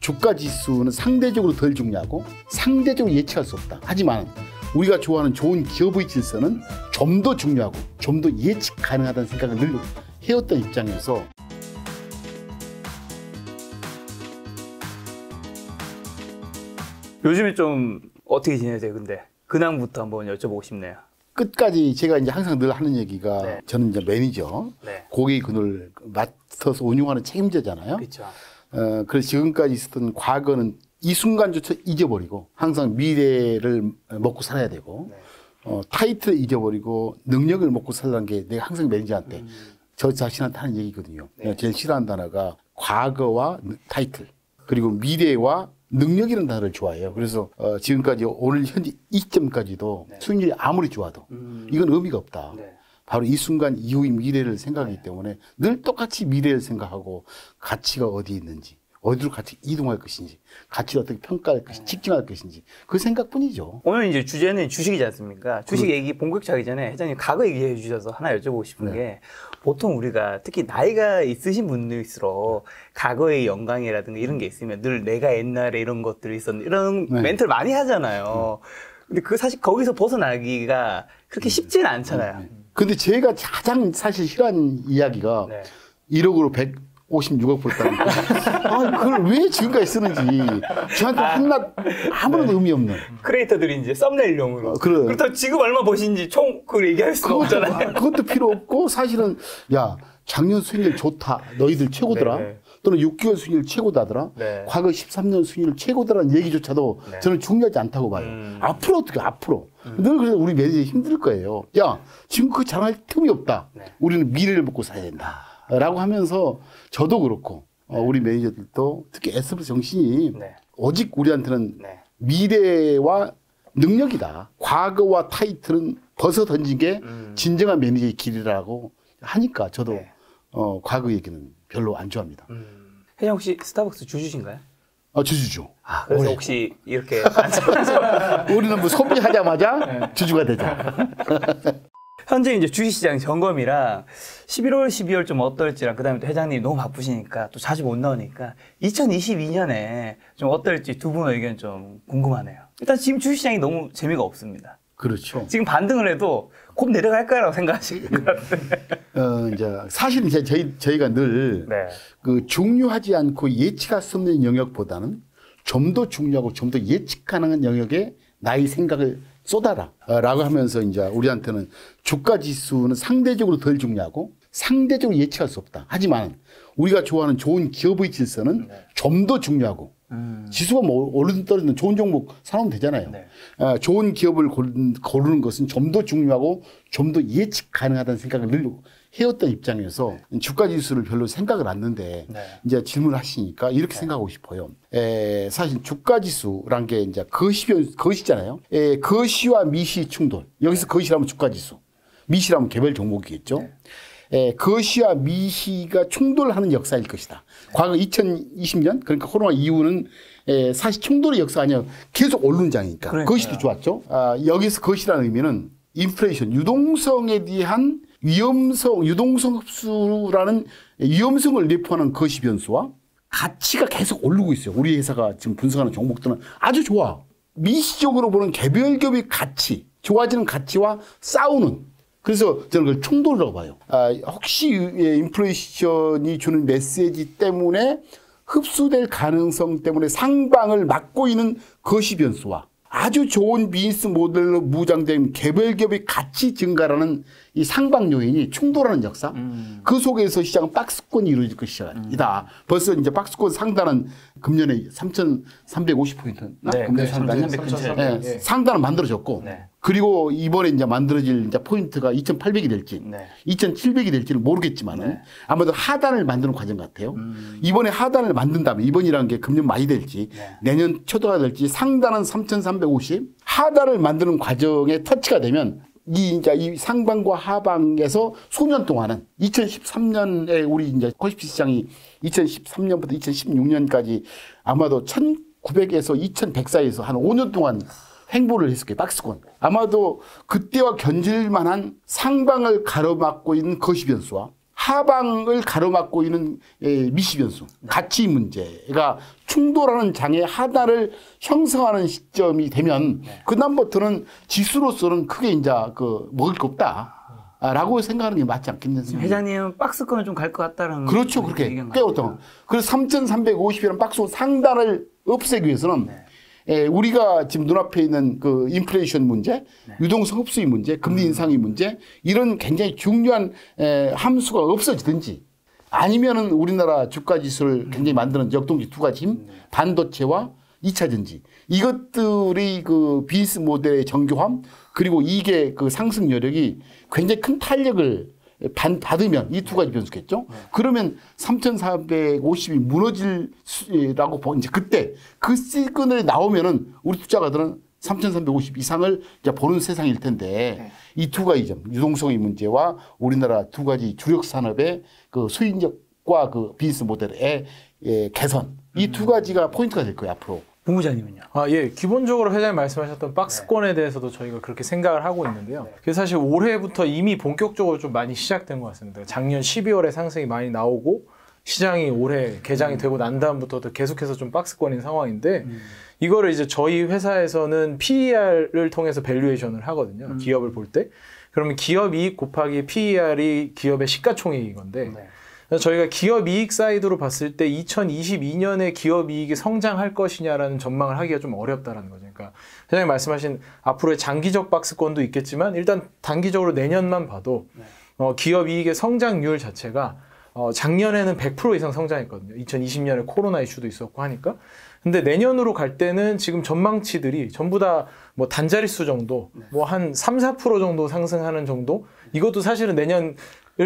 주가 지수는 상대적으로 덜 중요하고 상대적으로 예측할 수 없다. 하지만 우리가 좋아하는 좋은 기업의 질서는 좀 더 중요하고 좀 더 예측 가능하다는 생각을 늘 해왔던 입장에서 요즘에 좀 어떻게 지내세요? 근데 근황부터 한번 여쭤보고 싶네요. 끝까지 제가 이제 항상 늘 하는 얘기가 네. 저는 이제 매니저, 네. 고객 그늘 맡아서 운용하는 책임자잖아요. 그렇죠. 그래서 지금까지 있었던 과거는 이 순간조차 잊어버리고 항상 미래를 먹고 살아야 되고 네. 타이틀을 잊어버리고 능력을 먹고 살라는 게 내가 항상 매니저한테 저 자신한테 하는 얘기거든요. 네. 내가 제일 싫어하는 단어가 과거와 타이틀 그리고 미래와 능력이라는 단어를 좋아해요. 그래서 지금까지 오늘 현재 이 시점까지도 네. 수익률이 아무리 좋아도 이건 의미가 없다. 네. 바로 이 순간 이후의 미래를 생각하기 때문에 늘 똑같이 미래를 생각하고 가치가 어디에 있는지 어디로 같이 이동할 것인지 가치를 어떻게 평가할 것인지 직증할 것인지 그 생각뿐이죠. 오늘 이제 주제는 주식이지 않습니까? 주식 얘기 본격적이기 전에 회장님 과거 얘기해 주셔서 하나 여쭤보고 싶은 게 보통 우리가 특히 나이가 있으신 분들일수록 과거의 영광이라든가 이런 게 있으면 늘 내가 옛날에 이런 것들이 있었는데 이런 멘트를 많이 하잖아요. 근데 그 사실 거기서 벗어나기가 그렇게 쉽지는 않잖아요. 근데 제가 가장 사실 싫어하는 이야기가 네. 1억으로 156억 벌었다는 거. 그걸 왜 지금까지 쓰는지 저한테 한낱 아무런 의미 없는. 크리에이터들이 이제 썸네일용으로. 그래. 그렇다고 지금 얼마 버신지 총 그걸 얘기할 수가 없잖아요. 그것도 필요 없고 사실은 야 작년 수익률 좋다. 너희들 최고더라. 네네. 또는 6개월 수익률 최고다더라. 네. 과거 13년 수익률 최고다라는 얘기조차도 네. 저는 중요하지 않다고 봐요. 앞으로 어떻게 앞으로. 늘 그래서 우리 매니저 힘들 거예요. 야 지금 그 자랑할 틈이 없다. 네. 우리는 미래를 먹고 살아야 된다. 라고 하면서 저도 그렇고 우리 매니저들도 특히 SBS 정신이 네. 오직 우리한테는 네. 미래와 능력이다. 과거와 타이틀은 벗어 던진 게 진정한 매니저의 길이라고 하니까 저도 네. 과거 얘기는 별로 안 좋아합니다. 회장 혹시 스타벅스 주주신가요? 주주죠. 그래서 올해. 혹시 이렇게 우리는 뭐 소비하자마자 주주가 되자. 현재 이제 주식시장 점검이랑 11월, 12월 좀 어떨지랑 그다음에 또 회장님이 너무 바쁘시니까 또 자주 못 나오니까 2022년에 좀 어떨지 두 분 의견 좀 궁금하네요. 일단 지금 주식시장이 너무 재미가 없습니다. 그렇죠. 지금 반등을 해도 곧 내려갈 거라고 생각하시는 것 같아요. 이제 사실은 이제 저희가 늘 네. 그 중요하지 않고 예측할 수 없는 영역보다는 좀 더 중요하고 좀 더 예측 가능한 영역에 나의 생각을 쏟아라 라고 하면서 이제 우리한테는 주가 지수는 상대적으로 덜 중요하고 상대적으로 예측할 수 없다. 하지만 우리가 좋아하는 좋은 기업의 질서는 좀 더 중요하고 지수가 뭐 오르든 떨어지든 좋은 종목 사놓으면 되잖아요. 네. 좋은 기업을 고르는 것은 좀 더 중요하고 좀 더 예측 가능하다는 생각을 늘 해왔던 입장에서 주가 지수를 별로 생각을 안 했는데 네. 이제 질문을 하시니까 이렇게 생각하고 싶어요. 사실 주가 지수란 게 이제 거시잖아요. 거시와 미시 충돌. 여기서 거시라면 주가 지수, 미시라면 개별 종목이겠죠. 거시와 미시가 충돌하는 역사일 것이다. 과거 2020년 그러니까 코로나 이후는 사실 충돌의 역사 아니야. 계속 오르는 장이니까. 그러니까요. 거시도 좋았죠. 여기서 거시라는 의미는 인플레이션, 유동성에 대한 유동성 흡수라는 위험성을 내포하는 거시 변수와 가치가 계속 오르고 있어요. 우리 회사가 지금 분석하는 종목들은 아주 좋아. 미시적으로 보는 개별 기업의 가치, 좋아지는 가치와 싸우는. 그래서 저는 그걸 충돌이라고 봐요. 혹시 인플레이션이 주는 메시지 때문에 흡수될 가능성 때문에 상방을 막고 있는 거시 변수와 아주 좋은 비즈니스 모델로 무장된 개별 기업의 가치 증가라는 이 상방 요인이 충돌하는 역사. 그 속에서 시장은 박스권이 이루어질 것이다. 벌써 이제 박스권 상단은 금년에 3,350포인트. 네, 금년 상단이 3,300. 상단은 만들어졌고. 네. 그리고 이번에 이제 만들어질 이제 포인트가 2,800이 될지, 네. 2,700이 될지는 모르겠지만은 네. 아마도 하단을 만드는 과정 같아요. 이번에 하단을 만든다면 이번이라는 게 금년 말이 될지 내년 초도가 될지 상단은 3,350, 하단을 만드는 과정에 터치가 되면 이제 이 상방과 하방에서 수년 동안은 2013년에 우리 이제 코스피 시장이 2013년부터 2016년까지 아마도 1,900에서 2,100 사이에서 한 5년 동안 행보를 했을 거예요. 박스권. 아마도 그때와 견질만한 상방을 가로막고 있는 거시 변수와 하방을 가로막고 있는 미시 변수, 가치 문제가 충돌하는 장애 하나를 형성하는 시점이 되면 그다음부터는 지수로서는 크게 이제 먹을 게 없다라고 생각하는 게 맞지 않겠느냐. 회장님은 박스권을 좀 갈 것 같다라는. 그렇죠, 그렇게 꽤 어떤. 그래서 3,350이라는 박스 상단을 없애기 위해서는 우리가 지금 눈앞에 있는 그 인플레이션 문제, 유동성 흡수의 문제, 금리 인상의 문제, 이런 굉장히 중요한 함수가 없어지든지 아니면은 우리나라 주가 지수를 굉장히 만드는 역동기 두 가지 힘, 반도체와 2차 전지. 이것들이 그 비즈니스 모델의 정교함, 그리고 이게 그 상승 여력이 굉장히 큰 탄력을 받으면 이 두 가지 변수겠죠. 그러면 3,450이 무너질라고 이제 그때 그 시그널이 나오면은 우리 투자가들은 3,350 이상을 이제 보는 세상일 텐데 이 두 가지 점, 유동성의 문제와 우리나라 두 가지 주력 산업의 그 수익력과 그 비즈니스 모델의 개선, 이 두 가지가 포인트가 될 거예요 앞으로. 본부장님은요? 예. 기본적으로 회장님 말씀하셨던 박스권에 대해서도 저희가 그렇게 생각을 하고 있는데요. 그래서 사실 올해부터 이미 본격적으로 좀 많이 시작된 것 같습니다. 작년 12월에 상승이 많이 나오고 시장이 올해 개장이 되고 난 다음부터도 계속해서 좀 박스권인 상황인데 이거를 이제 저희 회사에서는 PER을 통해서 밸류에이션을 하거든요. 기업을 볼 때. 그러면 기업 이익 곱하기 PER이 기업의 시가총액인 건데 저희가 기업 이익 사이드로 봤을 때 2022년에 기업 이익이 성장할 것이냐라는 전망을 하기가 좀 어렵다라는 거죠. 그러니까 회장님 말씀하신 앞으로의 장기적 박스권도 있겠지만 일단 단기적으로 내년만 봐도 기업 이익의 성장률 자체가 작년에는 100% 이상 성장했거든요. 2020년에 코로나 이슈도 있었고 하니까. 근데 내년으로 갈 때는 지금 전망치들이 전부 다 뭐 단자릿수 정도, 뭐 한 3, 4% 정도 상승하는 정도? 이것도 사실은 내년을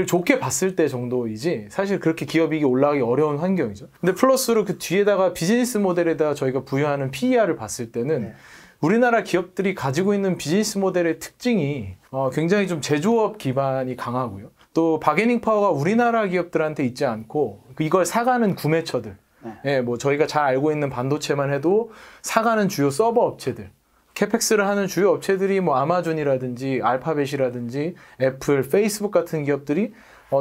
좋게 봤을 때 정도이지 사실 그렇게 기업이익이 올라가기 어려운 환경이죠. 근데 플러스로 그 뒤에다가 비즈니스 모델에다가 저희가 부여하는 PER을 봤을 때는 우리나라 기업들이 가지고 있는 비즈니스 모델의 특징이 굉장히 좀 제조업 기반이 강하고요. 또 바게닝 파워가 우리나라 기업들한테 있지 않고 이걸 사가는 구매처들, 뭐 저희가 잘 알고 있는 반도체만 해도 사가는 주요 서버 업체들, 캐펙스를 하는 주요 업체들이 뭐 아마존이라든지 알파벳이라든지 애플, 페이스북 같은 기업들이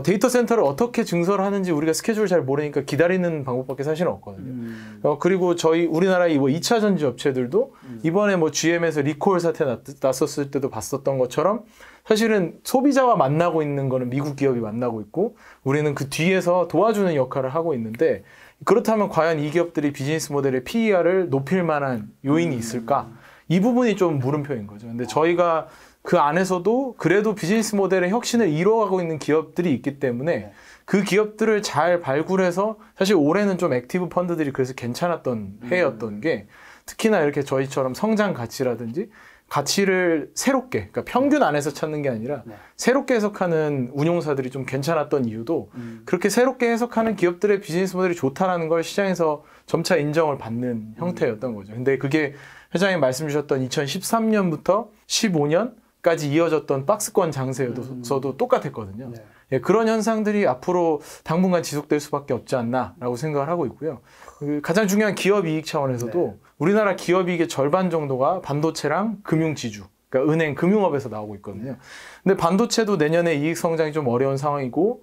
데이터 센터를 어떻게 증설을 하는지 우리가 스케줄을 잘 모르니까 기다리는 방법밖에 사실은 없거든요. 그리고 저희 우리나라의 뭐 2차 전지 업체들도 이번에 뭐 GM에서 리콜 사태 났었을 때도 봤었던 것처럼 사실은 소비자와 만나고 있는 거는 미국 기업이 만나고 있고 우리는 그 뒤에서 도와주는 역할을 하고 있는데 그렇다면 과연 이 기업들이 비즈니스 모델의 PER을 높일 만한 요인이 있을까? 이 부분이 좀 물음표인 거죠. 근데 저희가 그 안에서도 그래도 비즈니스 모델의 혁신을 이뤄가고 있는 기업들이 있기 때문에 그 기업들을 잘 발굴해서 사실 올해는 좀 액티브 펀드들이 그래서 괜찮았던 해였던 게 특히나 이렇게 저희처럼 성장 가치라든지 가치를 새롭게, 그러니까 평균 안에서 찾는 게 아니라 새롭게 해석하는 운용사들이 좀 괜찮았던 이유도 그렇게 새롭게 해석하는 기업들의 비즈니스 모델이 좋다라는 걸 시장에서 점차 인정을 받는 형태였던 거죠. 근데 그게 회장님 말씀 주셨던 2013년부터 15년까지 이어졌던 박스권 장세에서도 똑같았거든요. 그런 현상들이 앞으로 당분간 지속될 수밖에 없지 않나라고 생각을 하고 있고요. 가장 중요한 기업 이익 차원에서도 우리나라 기업 이익의 절반 정도가 반도체랑 금융지주, 그러니까 은행, 금융업에서 나오고 있거든요. 근데 반도체도 내년에 이익 성장이 좀 어려운 상황이고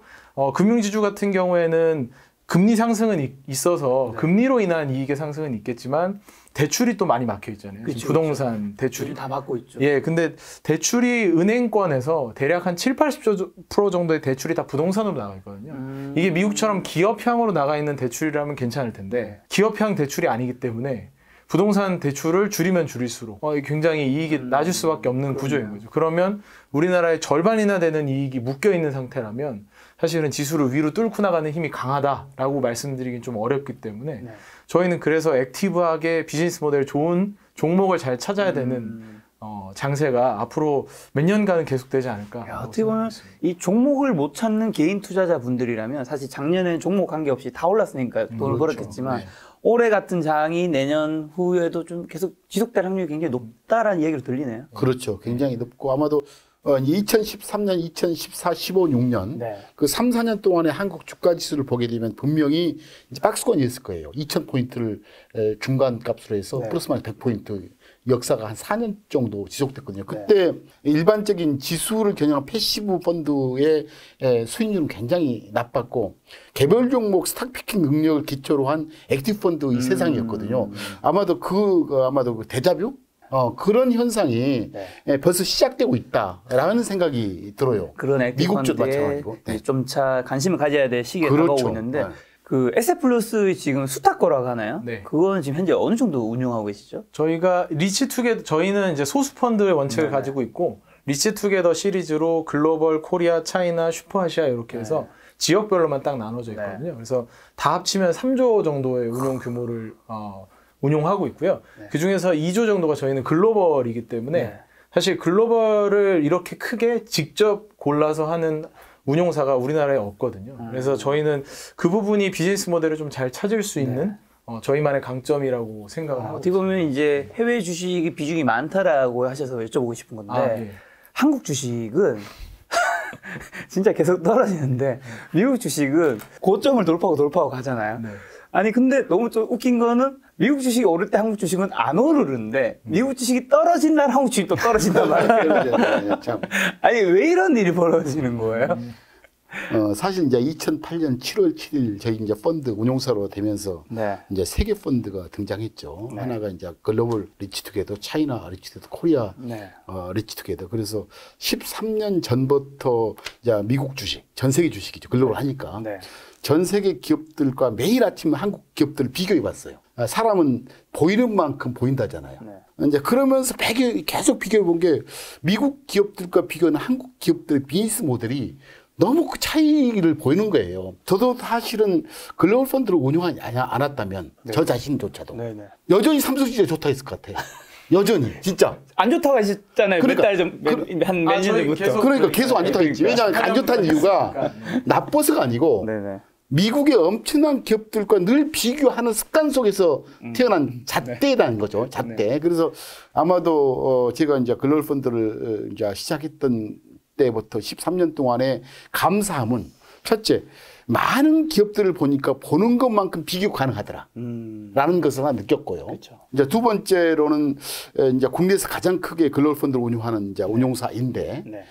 금융지주 같은 경우에는 금리 상승은 있어서 금리로 인한 이익의 상승은 있겠지만 대출이 또 많이 막혀 있잖아요. 그쵸, 부동산 대출이 다 막고 있죠. 근데 대출이 은행권에서 대략 한 7, 80% 정도의 대출이 다 부동산으로 나가 있거든요. 이게 미국처럼 기업향으로 나가 있는 대출이라면 괜찮을 텐데 기업향 대출이 아니기 때문에 부동산 대출을 줄이면 줄일수록 굉장히 이익이 낮을 수밖에 없는 구조인 거죠. 그러면 우리나라의 절반이나 되는 이익이 묶여 있는 상태라면 사실은 지수를 위로 뚫고 나가는 힘이 강하다라고 말씀드리긴 좀 어렵기 때문에 저희는 그래서 액티브하게 비즈니스 모델 좋은 종목을 잘 찾아야 되는 장세가 앞으로 몇 년간은 계속되지 않을까. 어떻게 보면 이 종목을 못 찾는 개인 투자자분들이라면 사실 작년에는 종목 관계없이 다 올랐으니까 돈을 벌었겠지만 올해 같은 장이 내년 후에도 좀 계속 지속될 확률이 굉장히 높다라는 얘기로 들리네요. 그렇죠. 굉장히 높고 아마도 이제 2013년, 2014, 15, 16년 네. 그 3, 4년 동안의 한국 주가 지수를 보게 되면 분명히 이제 박스권이었을 거예요. 2,000포인트를 중간 값으로 해서 네. 플러스 마이너스 100포인트 역사가 한 4년 정도 지속됐거든요. 그때 일반적인 지수를 겨냥한 패시브 펀드의 수익률은 굉장히 나빴고 개별 종목 스탁 피킹 능력을 기초로 한 액티브 펀드의 세상이었거든요. 아마도 그 데자뷰? 그런 현상이 벌써 시작되고 있다라는 생각이 들어요. 그런 미국도 액티펀드에 마찬가지고. 네. 좀차 관심을 가져야 될 시기에 그렇죠. 다가오고 있는데 네. 그 에셋플러스 지금 수탁거라고 하나요? 네. 그거는 지금 현재 어느 정도 운용하고 계시죠? 저희가 리치투게더 저희는 이제 소수 펀드의 원칙을 가지고 있고 리치투게더 시리즈로 글로벌, 코리아, 차이나, 슈퍼아시아 이렇게 해서 지역별로만 딱 나눠져 있거든요. 그래서 다 합치면 3조 정도의 운용 규모를 운용하고 있고요. 그 중에서 2조 정도가 저희는 글로벌이기 때문에 사실 글로벌을 이렇게 크게 직접 골라서 하는 운용사가 우리나라에 없거든요. 그래서 저희는 그 부분이 비즈니스 모델을 좀 잘 찾을 수 있는 저희만의 강점이라고 생각을 하고 어떻게 보면 이제 해외 주식이 비중이 많다라고 하셔서 여쭤보고 싶은 건데 한국 주식은 진짜 계속 떨어지는데 미국 주식은 고점을 돌파하고 가잖아요. 아니 근데 너무 좀 웃긴 거는 미국 주식이 오를 때 한국 주식은 안 오르는데 미국 주식이 떨어진 날 한국 주식이 또 떨어진단 말이에요. 참. 아니 왜 이런 일이 벌어지는 거예요? 사실 이제 2008년 7월 7일 저희 이제 펀드 운용사로 되면서 이제 세 개 펀드가 등장했죠. 하나가 이제 글로벌 리치투게더, 차이나 리치투게더, 코리아 리치투게더. 그래서 13년 전부터 이제 미국 주식, 전 세계 주식이죠. 글로벌 하니까. 전 세계 기업들과 매일 아침 한국 기업들을 비교해 봤어요. 사람은 보이는 만큼 보인다잖아요. 이제 그러면서 계속 비교해 본 게 미국 기업들과 비교하는 한국 기업들의 비즈니스 모델이 너무 그 차이를 보이는 거예요. 저도 사실은 글로벌 펀드를 운용하지 않았다면 저 자신조차도 여전히 삼성전자 좋다 했을 것 같아요. 여전히 진짜 안 좋다고 하셨잖아요. 그러니까, 한 몇 년 전부터. 그러니까 계속 안 좋다고 했지. 왜냐하면 안 좋다는 이유가 나빠서가 아니고 미국의 엄청난 기업들과 늘 비교하는 습관 속에서 태어난 잣대라는 거죠. 잣대. 그래서 아마도 제가 이제 글로벌 펀드를 이제 시작했던 때부터 13년 동안의 감사함은 첫째, 많은 기업들을 보니까 보는 것만큼 비교 가능하더라. 라는 것을 하나 느꼈고요. 이제 두 번째로는 이제 국내에서 가장 크게 글로벌 펀드를 운용하는 이제 운용사인데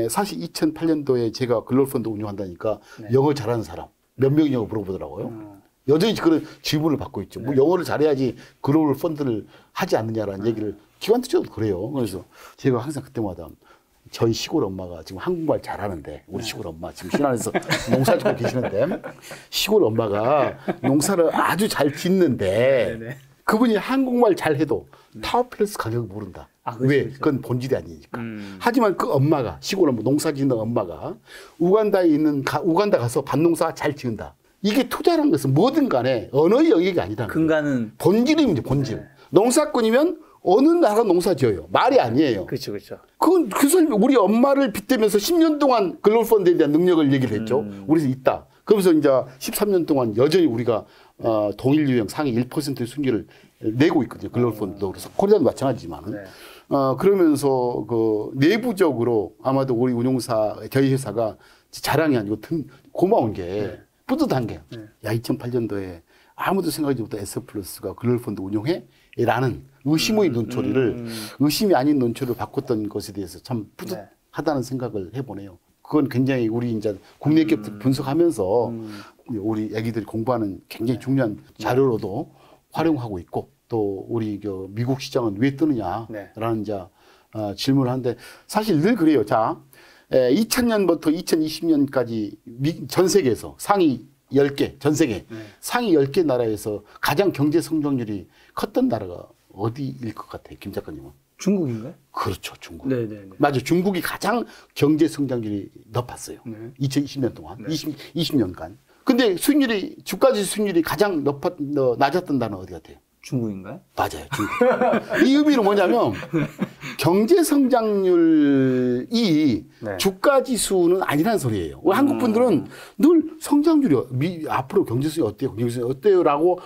사실 2008년도에 제가 글로벌 펀드 운용한다니까 영어 잘하는 사람 몇 명이냐고 물어보더라고요. 여전히 그런 질문을 받고 있죠. 뭐 영어를 잘해야지 글로벌 펀드를 하지 않느냐라는 얘기를 기관들도 그래요. 그래서 제가 항상 그때마다 저희 시골 엄마가 지금 한국말 잘하는데 우리 시골 엄마 지금 신안에서 농사 짓고 계시는데 시골 엄마가 농사를 아주 잘 짓는데 그분이 한국말 잘해도 타워플러스 가격을 모른다. 왜? 그건 본질이 아니니까. 하지만 그 엄마가 시골 엄마 농사 짓는 엄마가 우간다에 있는 우간다 가서 밭농사 잘 지은다. 이게 투자라는 것은 뭐든 간에 언어의 영역이 아니라는 근간은 본질입니다. 본질. 농사꾼이면 어느 나라 농사 지어요. 말이 아니에요. 그렇죠. 그건 우리 엄마를 빗대면서 10년 동안 글로벌 펀드에 대한 능력을 얘기를 했죠. 우리서 있다. 그러면서 이제 13년 동안 여전히 우리가 동일 유형 상위 1%의 수익률을 내고 있거든요. 글로벌 펀드도. 그래서 코리아도 마찬가지지만. 그러면서 그 내부적으로 아마도 우리 운용사, 저희 회사가 자랑이 아니고 고마운 게 뿌듯한 게 야, 2008년도에 아무도 생각하지 못한 에스플러스가 글로벌 펀드 운용해? 라는 의심의 논초리를 의심이 아닌 논초리를 바꿨던 것에 대해서 참 뿌듯하다는 생각을 해보네요. 그건 굉장히 우리 이제 국내 기업들 분석하면서 우리 애기들이 공부하는 굉장히 중요한 자료로도 활용하고 있고 또 우리 미국 시장은 왜 뜨느냐라는 이제 질문을 하는데 사실 늘 그래요. 자, 2000년부터 2020년까지 전 세계에서 상위 10개, 전 세계 상위 10개 나라에서 가장 경제 성장률이 컸던 나라가 어디일 것 같아요, 김 작가님은? 중국인가요? 그렇죠, 중국. 맞아요. 중국이 가장 경제 성장률이 높았어요. 2020년 동안, 20년간. 근데 주가지 수익률이 가장 낮았던 나라는 어디 같아요? 중국인가요? 맞아요, 중국. 이 의미는 뭐냐면 경제 성장률이 주가 지수는 아니라는 소리예요. 한국 분들은 늘 성장률이 앞으로 경제 수익이 어때요? 경제 수익이 어때요? 라고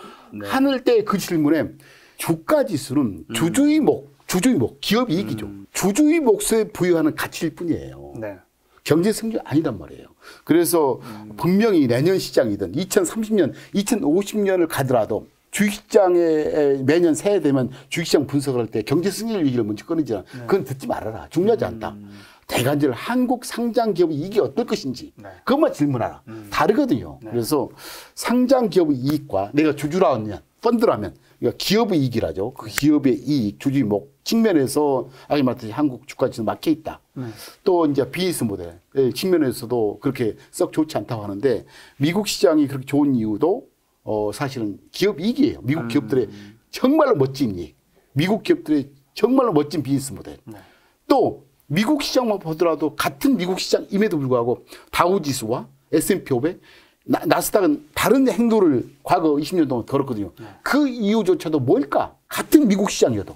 하는 때 그 질문에 주가 지수는 주주의 주주의목, 기업 이익이죠. 주주의 몫에 부여하는 가치일 뿐이에요. 네. 경제 성장 아니단 말이에요. 그래서 분명히 내년 시장이든 2030년, 2050년을 가더라도 주식시장에 매년 새해 되면 주식시장 분석을 할 때 경제 승률 얘기를 먼저 꺼내잖아. 그건 듣지 말아라. 중요하지 않다. 대간절 한국 상장 기업의 이익이 어떨 것인지 그것만 질문하라. 다르거든요. 그래서 상장 기업의 이익과 내가 주주라면 펀드라면 그러니까 기업의 이익이라죠. 그 기업의 이익, 주주목 측면에서 아까 말했듯이 한국 주가지수 막혀 있다. 또 이제 비즈니스 모델 측면에서도 그렇게 썩 좋지 않다고 하는데 미국 시장이 그렇게 좋은 이유도 사실은 기업 이익이에요. 미국 기업들의 정말로 멋진 이익, 미국 기업들의 정말로 멋진 비즈니스 모델. 또 미국 시장만 보더라도 같은 미국 시장임에도 불구하고 다우지수와 S&P 500, 나스닥은 다른 행로를 과거 20년 동안 걸었거든요. 그 이유조차도 뭘까? 같은 미국 시장이어도.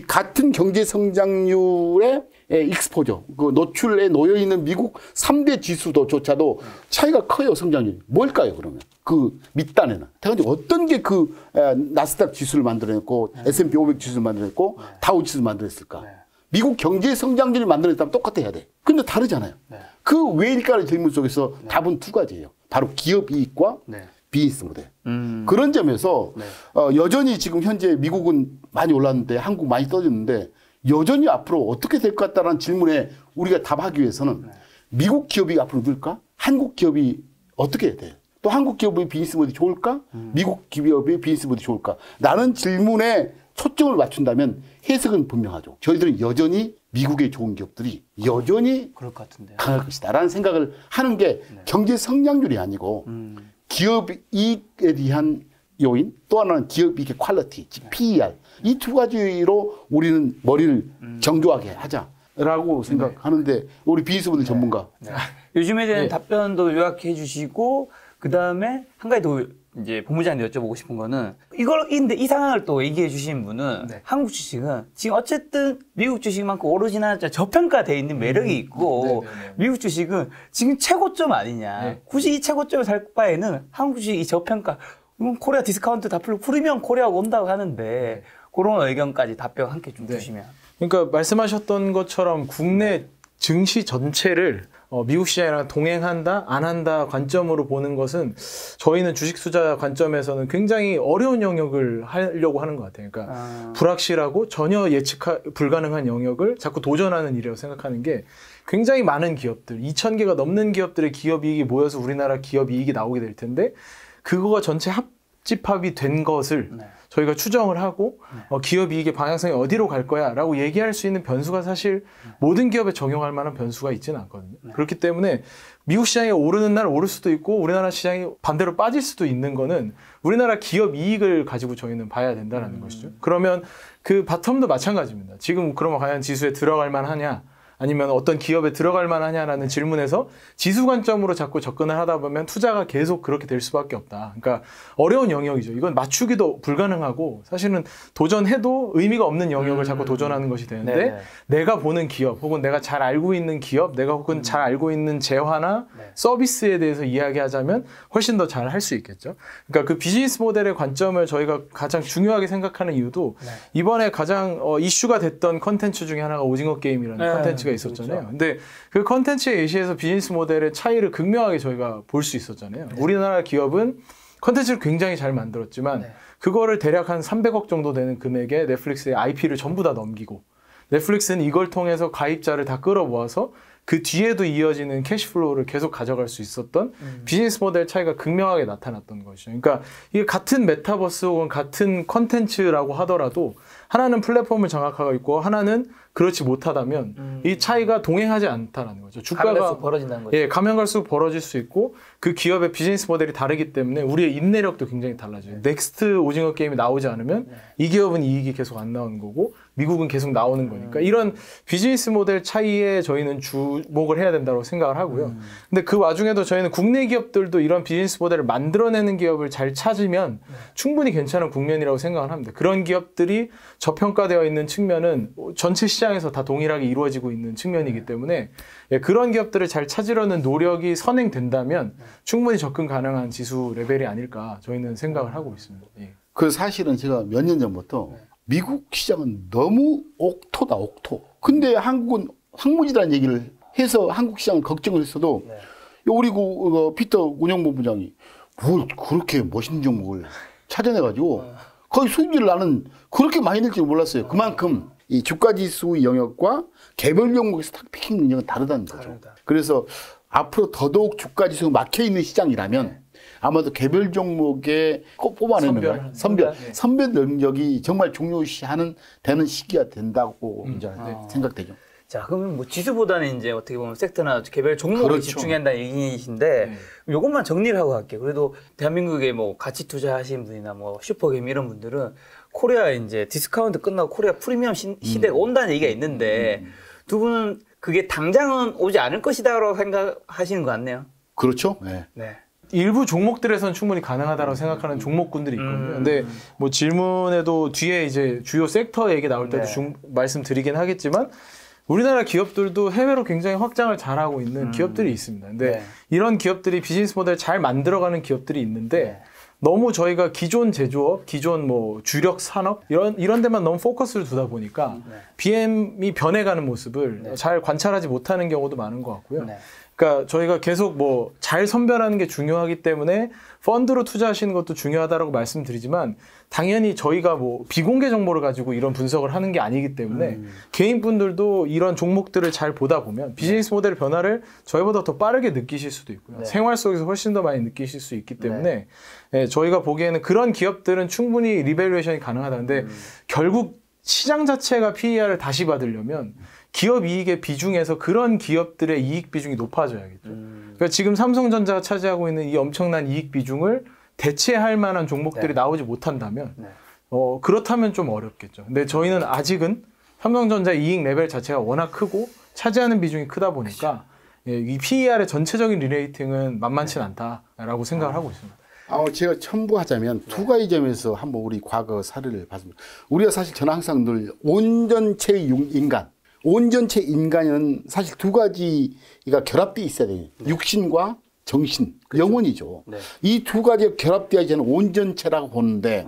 같은 경제 성장률의 익스포저, 그 노출에 놓여 있는 미국 3대 지수도조차도 차이가 커요, 성장률이. 뭘까요, 그러면? 그 밑단에는. 대단히 어떤 게 그 나스닥 지수를 만들어냈고, S&P 500 지수를 만들어냈고, 다우 지수를 만들어냈을까? 미국 경제 성장률을 만들어냈다면 똑같아야 돼. 근데 다르잖아요. 그 왜일까의 질문 속에서 답은 두 가지예요. 바로 기업 이익과 비즈니스 모델. 그런 점에서 여전히 지금 현재 미국은 많이 올랐는데 한국 많이 떨어졌는데 여전히 앞으로 어떻게 될 것 같다는 질문에 우리가 답하기 위해서는 미국 기업이 앞으로 늘까? 한국 기업이 어떻게 해야 돼? 또 한국 기업의 비즈니스 모델이 좋을까? 미국 기업의 비즈니스 모델이 좋을까? 라는 질문에 초점을 맞춘다면 해석은 분명하죠. 저희들은 여전히 미국의 좋은 기업들이 여전히 그럴 것 같은데요. 강할 것이다 라는 생각을 하는 게 경제 성장률이 아니고 기업 이익에 대한 요인, 또 하나는 기업 이익의 퀄리티, 즉 PER. 이 두 가지로 우리는 머리를 정교하게 하자라고 생각하는데 우리 비즈니스 모델 전문가. 요즘에 대한 답변도 요약해 주시고 그다음에 한 가지 더 이제 본부장한테 여쭤보고 싶은 거는 근데 이 상황을 또 얘기해 주신 분은 한국 주식은 지금 어쨌든 미국 주식만큼 오르지나 저평가돼 있는 매력이 있고 미국 주식은 지금 최고점 아니냐. 굳이 이 최고점을 살 바에는 한국 주식 이 저평가 코리아 디스카운트 다 풀고 프리미엄 코리아가 온다고 하는데 그런 의견까지 답변 함께 좀 주시면. 그러니까 말씀하셨던 것처럼 국내 증시 전체를 미국 시장이랑 동행한다, 안 한다 관점으로 보는 것은 저희는 주식 투자 관점에서는 굉장히 어려운 영역을 하려고 하는 것 같아요. 그러니까 불확실하고 전혀 예측 불가능한 영역을 자꾸 도전하는 일이라고 생각하는 게 굉장히 많은 기업들, 2,000개가 넘는 기업들의 기업 이익이 모여서 우리나라 기업 이익이 나오게 될 텐데 그거가 전체 합집합이 된 것을 저희가 추정을 하고 기업 이익의 방향성이 어디로 갈 거야 라고 얘기할 수 있는 변수가 사실 모든 기업에 적용할 만한 변수가 있지는 않거든요. 그렇기 때문에 미국 시장이 오르는 날 오를 수도 있고 우리나라 시장이 반대로 빠질 수도 있는 거는 우리나라 기업 이익을 가지고 저희는 봐야 된다는 것이죠. 그러면 그 바텀도 마찬가지입니다. 지금 그러면 과연 지수에 들어갈 만하냐 아니면 어떤 기업에 들어갈 만하냐라는 질문에서 지수 관점으로 자꾸 접근을 하다 보면 투자가 계속 그렇게 될 수밖에 없다. 그러니까 어려운 영역이죠. 이건 맞추기도 불가능하고 사실은 도전해도 의미가 없는 영역을 자꾸 도전하는 것이 되는데 내가 보는 기업 혹은 내가 잘 알고 있는 기업, 내가 혹은 잘 알고 있는 재화나 서비스에 대해서 이야기하자면 훨씬 더 잘 할 수 있겠죠. 그러니까 그 비즈니스 모델의 관점을 저희가 가장 중요하게 생각하는 이유도 이번에 가장 이슈가 됐던 컨텐츠 중에 하나가 오징어 게임이라는 컨텐츠 가 있었잖아요. 그렇죠. 근데 그 컨텐츠에 의시해서 비즈니스 모델의 차이를 극명하게 저희가 볼 수 있었잖아요. 우리나라 기업은 컨텐츠를 굉장히 잘 만들었지만 그거를 대략 한 300억 정도 되는 금액에 넷플릭스의 IP를 전부 다 넘기고 넷플릭스는 이걸 통해서 가입자를 다 끌어모아서 그 뒤에도 이어지는 캐시플로우를 계속 가져갈 수 있었던 비즈니스 모델 차이가 극명하게 나타났던 것이죠. 그러니까 이게 같은 메타버스 혹은 같은 컨텐츠라고 하더라도 하나는 플랫폼을 장악하고 있고 하나는 그렇지 못하다면 이 차이가 동행하지 않다라는 거죠. 주가가 가면 갈수록 벌어진다는 거죠. 예, 가면 갈수록 벌어질 수 있고 그 기업의 비즈니스 모델이 다르기 때문에 우리의 인내력도 굉장히 달라져요. 넥스트 오징어 게임이 나오지 않으면 이 기업은 이익이 계속 안 나오는 거고 미국은 계속 나오는 거니까 이런 비즈니스 모델 차이에 저희는 주목을 해야 된다고 생각을 하고요. 근데 그 와중에도 저희는 국내 기업들도 이런 비즈니스 모델을 만들어내는 기업을 잘 찾으면 충분히 괜찮은 국면이라고 생각을 합니다. 그런 기업들이 저평가되어 있는 측면은 전체 시장에서 다 동일하게 이루어지고 있는 측면이기 때문에 그런 기업들을 잘 찾으려는 노력이 선행된다면 충분히 접근 가능한 지수 레벨이 아닐까 저희는 생각을 하고 있습니다. 그 사실은 제가 몇 년 전부터 미국 시장은 너무 옥토다, 옥토. 근데 한국은 황무지라는 얘기를 해서 한국 시장을 걱정을 했어도 네. 우리 피터 운영본부장이 뭘 그렇게 멋있는 종목을 찾아내가지고 거의 수익률을 나는 그렇게 많이 낼 줄 몰랐어요. 그만큼 이 주가지수 영역과 개별 종목의 스탁 피킹 능력은 다르다는 거죠. 다르다. 그래서 앞으로 더더욱 주가지수가 막혀있는 시장이라면 아마도 개별 종목에 꼭 뽑아내는 선별 능력이 정말 중요시하는 되는 시기가 된다고 이제 생각되죠. 자, 그러면 뭐 지수보다는 이제 어떻게 보면 섹터나 개별 종목에 그렇죠. 집중한다는 얘기이신데 요것만 정리를 하고 갈게요. 그래도 대한민국에 뭐 가치 투자하신 분이나 뭐 슈퍼게임 이런 분들은 코리아 이제 디스카운트 끝나고 코리아 프리미엄 시대가 온다는 얘기가 있는데 두 분은 그게 당장은 오지 않을 것이다라고 생각하시는 것 같네요. 그렇죠. 네. 네. 일부 종목들에서는 충분히 가능하다고 생각하는 종목군들이 있거든요. 근데 뭐 질문에도 뒤에 이제 주요 섹터 얘기 나올 때도 네. 말씀드리긴 하겠지만 우리나라 기업들도 해외로 굉장히 확장을 잘하고 있는 기업들이 있습니다. 근데 네. 이런 기업들이 비즈니스 모델 잘 만들어가는 기업들이 있는데 너무 저희가 기존 제조업, 기존 뭐 주력 산업 이런 데만 너무 포커스를 두다 보니까 BM이 변해가는 모습을 잘 관찰하지 못하는 경우도 많은 것 같고요. 네. 그러니까 저희가 계속 뭐 잘 선별하는 게 중요하기 때문에 펀드로 투자하시는 것도 중요하다라고 말씀드리지만 당연히 저희가 뭐 비공개 정보를 가지고 이런 분석을 하는 게 아니기 때문에 개인분들도 이런 종목들을 잘 보다 보면 비즈니스 모델 변화를 저희보다 더 빠르게 느끼실 수도 있고요. 네. 생활 속에서 훨씬 더 많이 느끼실 수 있기 때문에 예, 저희가 보기에는 그런 기업들은 충분히 리밸류에이션이 가능하다는데 결국 시장 자체가 PER을 다시 받으려면 기업 이익의 비중에서 그런 기업들의 이익 비중이 높아져야겠죠. 그러니까 지금 삼성전자가 차지하고 있는 이 엄청난 이익 비중을 대체할 만한 종목들이 나오지 못한다면 그렇다면 좀 어렵겠죠. 근데 저희는 아직은 삼성전자 이익 레벨 자체가 워낙 크고 차지하는 비중이 크다 보니까 예, 이 PER의 전체적인 리레이팅은 만만치 않다라고 생각을 하고 있습니다. 제가 첨부하자면 두 가지 점에서 한번 우리 과거 사례를 봤습니다. 우리가 사실 저는 항상 늘 온전체 인간, 온전체 인간은 사실 두 가지가 결합되어 있어야 돼요. 육신과 정신, 영혼이죠. 네. 이 두 가지가 결합되어야 저는 온전체라고 보는데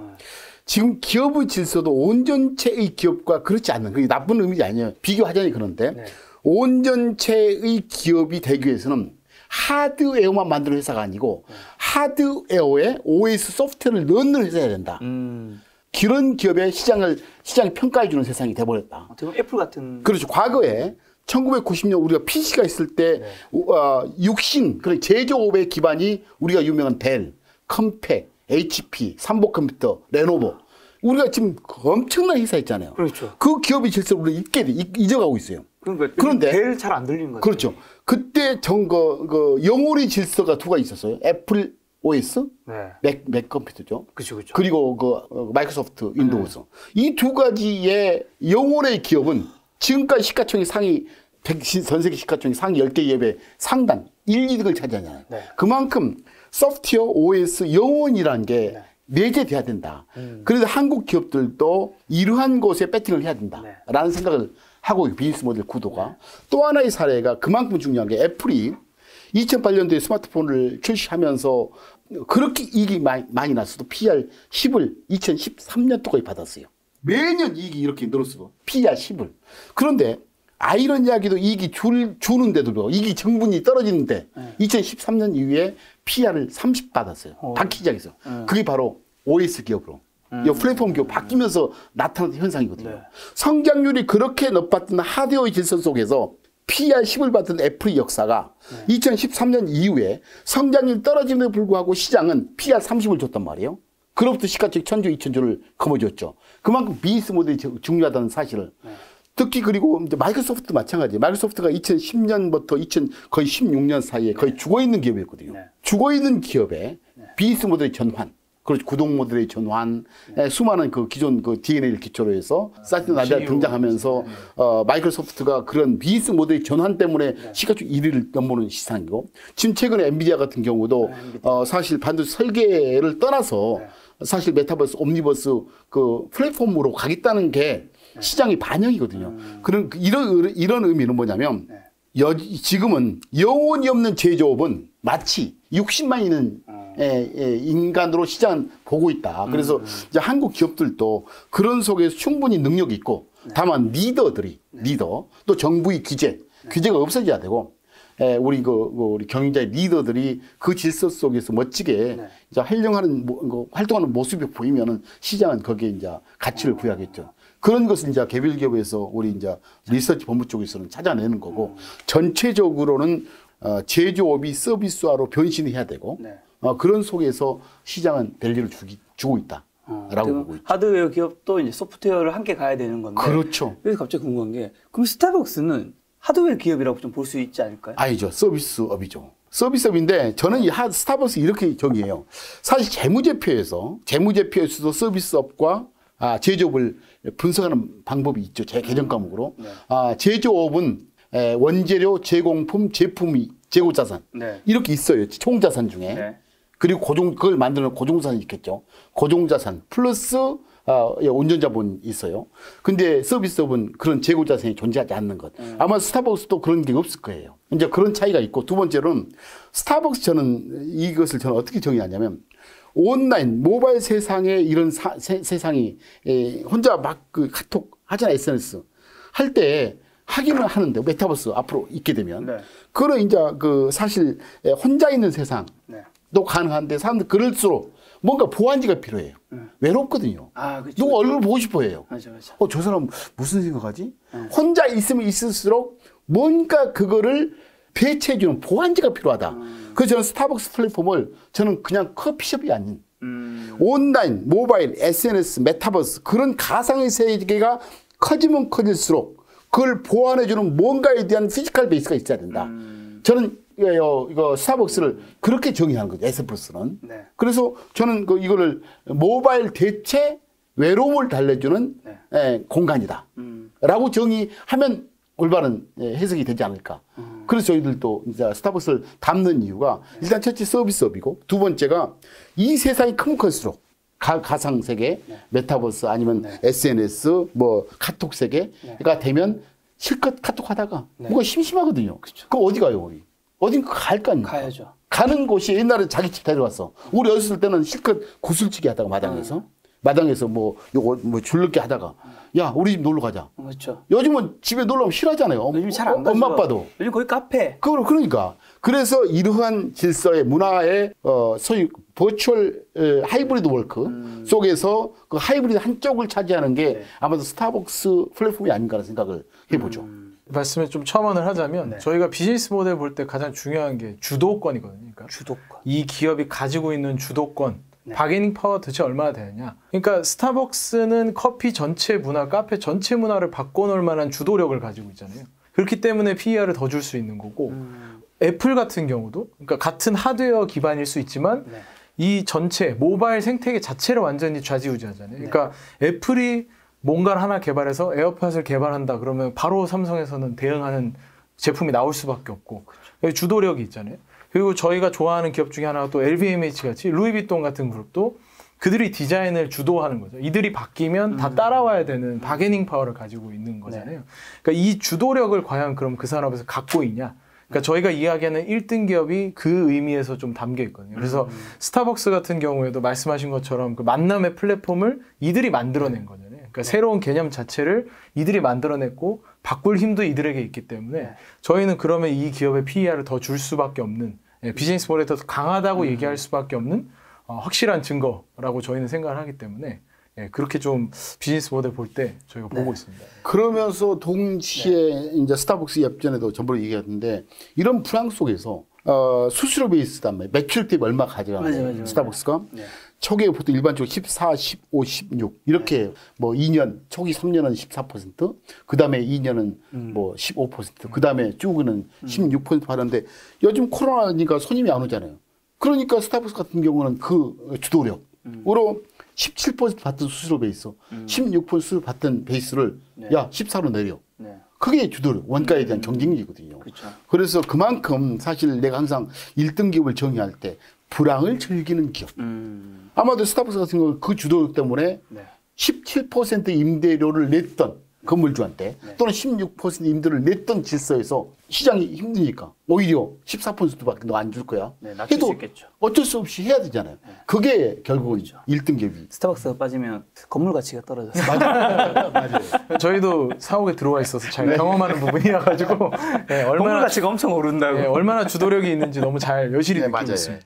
지금 기업의 질서도 온전체의 기업과 그렇지 않는, 그게 나쁜 의미가 아니에요. 비교하자니 그런데 온전체의 기업이 되기 위해서는 하드웨어만 만드는 회사가 아니고 하드웨어에 OS 소프트웨어를 넣는 회사여야 된다. 그런 기업의 시장을 평가해주는 세상이 돼버렸다. 어떻게 보면 애플 같은. 그렇죠. 과거에 1990년 우리가 PC가 있을 때 육신, 그런 제조업의 기반이 우리가 유명한 델, 컴팩, HP, 삼보컴퓨터, 레노버. 우리가 지금 엄청난 회사 있잖아요. 그렇죠. 그 기업의 질서를 우리가 잊어가고 있어요. 그런데 델 잘 안 들리는 거죠. 그렇죠. 그때 영혼의 질서가 두 가지 있었어요. 애플 OS, 맥 컴퓨터죠. 그렇죠. 그리고 마이크로소프트 윈도우즈. 이 두 가지의 영혼의 기업은 지금까지 시가총액 상위 전 세계 시가총액 상위 10개 기업의 상당 1, 2등을 차지하잖아요. 그만큼 소프트웨어 OS 영혼이라는 게 내재돼야 된다. 그래서 한국 기업들도 이러한 곳에 배팅을 해야 된다라는 생각을 하고 비즈니스 모델 구도가. 또 하나의 사례가 그만큼 중요한 게 애플이 2008년도에 스마트폰을 출시하면서 그렇게 이익이 많이 났어도 PR 10을 2013년도까지 받았어요. 매년 이익이 이렇게 늘었어도 PR 10을. 그런데 아이러니하게도 이익이 주는데도 불구하고 이익이 정분이 떨어지는데 2013년 이후에 PR을 30 받았어요. 받기 시작했어요. 그게 바로 OS 기업으로. 이 플랫폼 기업 바뀌면서 나타난 현상이거든요. 성장률이 그렇게 높았던 하드웨어의 질서 속에서 PR 10을 받은 애플의 역사가 2013년 이후에 성장률이 떨어짐에도 불구하고 시장은 PR 30을 줬단 말이에요. 그로부터 시가총액 1000조, 2000조를 거머쥐었죠. 그만큼 비즈니스 모델이 중요하다는 사실을. 특히 그리고 이제 마이크로소프트도 마찬가지예요. 마이크로소프트가 2010년부터 거의 16년 사이에 거의 죽어있는 기업이었거든요. 죽어있는 기업의 비즈니스 모델의 전환. 그렇죠. 구독 모델의 전환, 수많은 기존 DNA를 기초로 해서 사티나 나디아 등장하면서 마이크로소프트가 그런 비즈니스 모델의 전환 때문에 시가총액 1위를 넘보는 시상이고, 지금 최근에 엔비디아 같은 경우도 사실 반도체 설계를 떠나서 사실 메타버스, 옴니버스 플랫폼으로 가겠다는 게 시장의 반영이거든요. 이런 의미는 뭐냐면 지금은 영혼이 없는 제조업은 마치 육신만 있는 인간으로 시장 보고 있다. 그래서 이제 한국 기업들도 그런 속에서 충분히 능력이 있고 다만 리더 또 정부의 규제가 없어져야 되고 우리 우리 경영자의 리더들이 그 질서 속에서 멋지게 이제 활동하는 모습이 보이면은 시장은 거기에 이제 가치를 부여하겠죠. 그런 것을 이제 개별 기업에서 우리 이제 리서치 본부 쪽에서는 찾아내는 거고 전체적으로는 제조업이 서비스화로 변신해야 되고 그런 속에서 시장은 밸류를 주고 있다라고 보고 있죠. 하드웨어 기업도 이제 소프트웨어를 함께 가야 되는 건데. 그렇죠. 그래서 갑자기 궁금한 게 그럼 스타벅스는 하드웨어 기업이라고 좀 볼 수 있지 않을까요? 아니죠. 서비스업이죠. 서비스업인데 저는 이 스타벅스 이렇게 정의해요. 사실 재무제표에서도 서비스업과 제조업을 분석하는 방법이 있죠. 제 개정 과목으로. 제조업은 원재료, 제공품, 제품이 재고자산 이렇게 있어요. 총자산 중에. 그리고 그걸 만드는 고정자산이 있겠죠. 고정자산 플러스 운전자본이 있어요. 근데 서비스업은 그런 재고자산이 존재하지 않는 것. 아마 스타벅스도 그런 게 없을 거예요. 이제 그런 차이가 있고 두 번째로는 스타벅스 저는 어떻게 정의하냐면 온라인 모바일 세상에 이런 세상이 혼자 막 그 카톡 하잖아 SNS 할 때 하기는 하는데 메타버스 앞으로 있게 되면 그런 이제 그 사실 혼자 있는 세상도 가능한데 사람들 그럴수록 뭔가 보완지가 필요해요. 외롭거든요. 그렇죠. 누구 얼굴 보고 싶어 해요. 맞아. 저 사람 무슨 생각하지? 혼자 있으면 있을수록 뭔가 그거를 배치해주는 보완지가 필요하다. 그래서 저는 스타벅스 플랫폼을 저는 그냥 커피숍이 아닌 온라인, 모바일, SNS, 메타버스 그런 가상의 세계가 커지면 커질수록 그걸 보완해주는 뭔가에 대한 피지컬 베이스가 있어야 된다. 저는 이거 스타벅스를 그렇게 정의하는 거죠. 에스프레소는. 그래서 저는 이거를 모바일 대체 외로움을 달래주는 공간이다. 라고 정의하면 올바른 해석이 되지 않을까. 그래서 저희들도 이제 스타벅스를 담는 이유가 일단 첫째 서비스업이고 두 번째가 이 세상이 크면 클수록 가상 세계, 메타버스 아니면 SNS, 카톡 세계가 되면 실컷 카톡 하다가 뭔가 심심하거든요. 그럼 어디 가요, 우리? 어딘가 갈 거 아닙니까? 가야죠. 가는 곳이 옛날에 자기 집 데려왔어. 우리 어렸을 때는 실컷 구슬치기 하다가 마당에서 줄넘기 하다가 야 우리 집 놀러 가자. 그렇죠. 요즘은 집에 놀러 가면 싫어하잖아요. 요즘 잘 안 가죠. 엄마 아빠도. 요즘 거의 카페. 그러니까 그래서 이러한 질서의 문화의 소위 버추얼 하이브리드 워크 속에서 그 하이브리드 한쪽을 차지하는 게 아마도 스타벅스 플랫폼이 아닌가라는 생각을 해보죠. 말씀에 좀 첨언을 하자면 저희가 비즈니스 모델 볼 때 가장 중요한 게 주도권이거든요. 그러니까 주도권. 이 기업이 가지고 있는 주도권, 바게닝 파워 도대체 얼마나 되느냐. 그러니까 스타벅스는 커피 전체 문화, 카페 전체 문화를 바꿔놓을 만한 주도력을 가지고 있잖아요. 그렇기 때문에 PER을 더 줄 수 있는 거고 애플 같은 경우도 그러니까 같은 하드웨어 기반일 수 있지만 이 전체 모바일 생태계 자체를 완전히 좌지우지하잖아요. 그러니까 애플이 뭔가를 하나 개발해서 에어팟을 개발한다 그러면 바로 삼성에서는 대응하는 제품이 나올 수밖에 없고 주도력이 있잖아요. 그리고 저희가 좋아하는 기업 중에 하나가 또 LVMH 같이 루이비통 같은 그룹도 그들이 디자인을 주도하는 거죠. 이들이 바뀌면 다 따라와야 되는 바게닝 파워를 가지고 있는 거잖아요. 그러니까 이 주도력을 과연 그럼 그 산업에서 갖고 있냐. 그러니까 저희가 이야기하는 1등 기업이 그 의미에서 좀 담겨 있거든요. 그래서 스타벅스 같은 경우에도 말씀하신 것처럼 그 만남의 플랫폼을 이들이 만들어낸 거잖아요. 그러니까 새로운 개념 자체를 이들이 만들어냈고 바꿀 힘도 이들에게 있기 때문에 저희는 그러면 이 기업의 PER을 더 줄 수밖에 없는 비즈니스 모델이 더 강하다고 얘기할 수밖에 없는 확실한 증거라고 저희는 생각을 하기 때문에 그렇게 좀 비즈니스 모델 볼 때 저희가 보고 있습니다. 그러면서 동시에 이제 스타벅스 엽전에도 전부를 얘기했는데 이런 불황 속에서 수수료 베이스단 말이에요. 매출 대비 얼마 가져가는 스타벅스가 초기에 보통 일반적으로 14, 15, 16 이렇게 2년 초기 3년은 14%, 그 다음에 2년은 15%, 그 다음에 쭉은 16% 받았는데 요즘 코로나니까 손님이 안 오잖아요. 그러니까 스타벅스 같은 경우는 그 주도력으로 17% 받던 수수료 베이스, 16% 수수료 받던 베이스를 14로 내려. 그게 주도력, 원가에 대한 경쟁력이거든요. 그래서 그만큼 사실 내가 항상 1등 기업을 정의할 때 불황을 즐기는 기업. 아마도 스타벅스 같은 경우 그 주도력 때문에 17% 임대료를 냈던 건물주한테 또는 16% 임대를 냈던 질서에서 시장이 힘드니까 오히려 14%밖에 너 안 줄 거야. 네, 낮출 수 해도 있겠죠. 어쩔 수 없이 해야 되잖아요. 그게 결국은 1등 갭이. 스타벅스가 빠지면 건물 가치가 떨어져서. 맞아요. 저희도 사옥에 들어와 있어서 잘 경험하는 부분이라 가지고 네, 건물 가치가 엄청 오른다고. 얼마나 주도력이 있는지 너무 잘 여실히 네, 느끼고 맞아요. 있습니다.